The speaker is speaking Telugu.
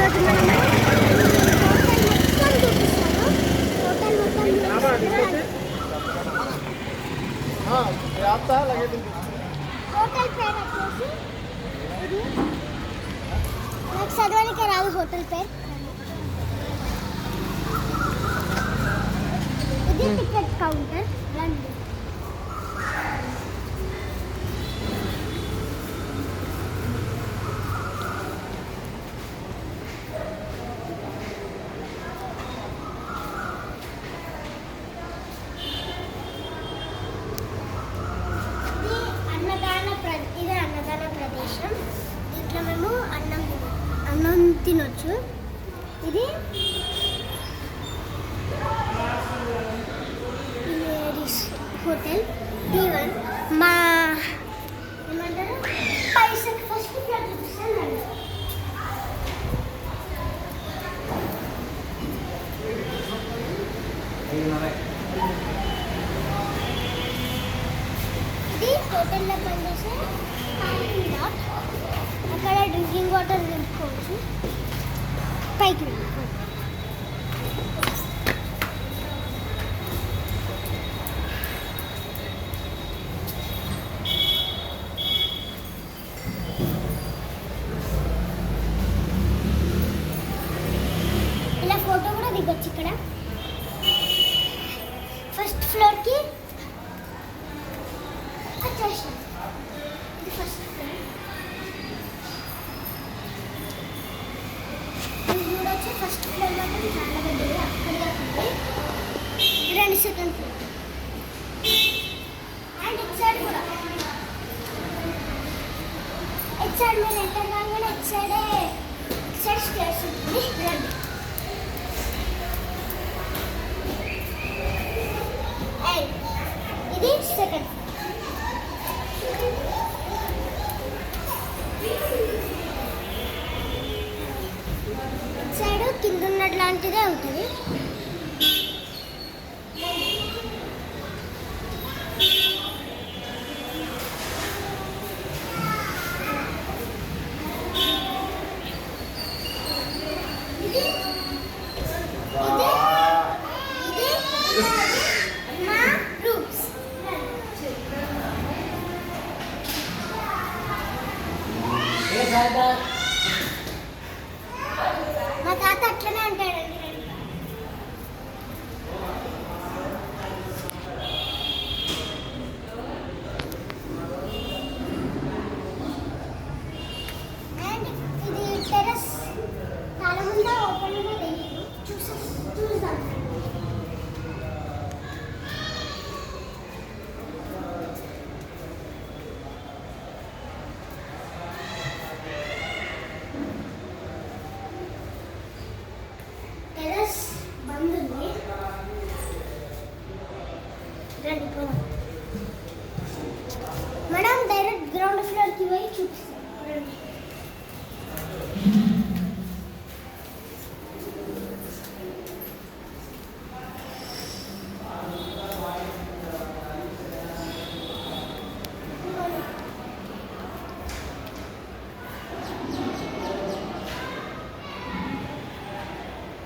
ఈరోజు మనము హోటల్ మొత్తం హోటల్ పేరు వచ్చేసి ఇది నాకు చదవడానికి రాదు హోటల్ పేరు. ఇది టికెట్ కౌంటర్. రండి. ఇది అన్నదాన ప్రదేశం. దీంట్లో మేము అన్నం తినొచ్చు. ఇది హోటల్ D1. మా ఏమంటారు పైసకి ఫస్ట్ ఫ్లోర్ చూపిస్తాను. ఇది హోటల్లో పనిచేసే పార్కింగ్ లాట్. అక్కడ డ్రింకింగ్ వాటర్ నింపుకోవచ్చు. పైకి ఇలా ఫోటో కూడా దిగొచ్చు. ఇక్కడ ఫస్ట్ ఫ్లోర్కి వచ్చేసాం. ఇది ఫస్ట్ ఫ్లోర్. ఇది చూడొచ్చు. ఫస్ట్ ఫ్లోర్ మాత్రం చాలా పెద్దది. అక్కడే ఉంది. రెండు సెకండ్ ఫ్లోర్ అండ్ ఇటు సైడ్ కూడా. ఇటు సైడ్ మీరు ఎంటర్ కాగానే ఇటు సైడ్ స్టేర్స్ ఉంటుంది. రండి. ఇది సెకండ్. సైడ్ కింద ఉన్నట్లాంటిదే ఉంటుంది. మా తాత అట్లనే అంటాడండి. అండ్ ఇది టెర్రస్. చాలా ముందు ఓపెన్గా తెలియదు. చూద్దాం. బంద్ ఉంది. రండి పోదాం. మనం డైరెక్ట్ గ్రౌండ్ ఫ్లోర్కి పోయి చూపిస్తాం. రండి.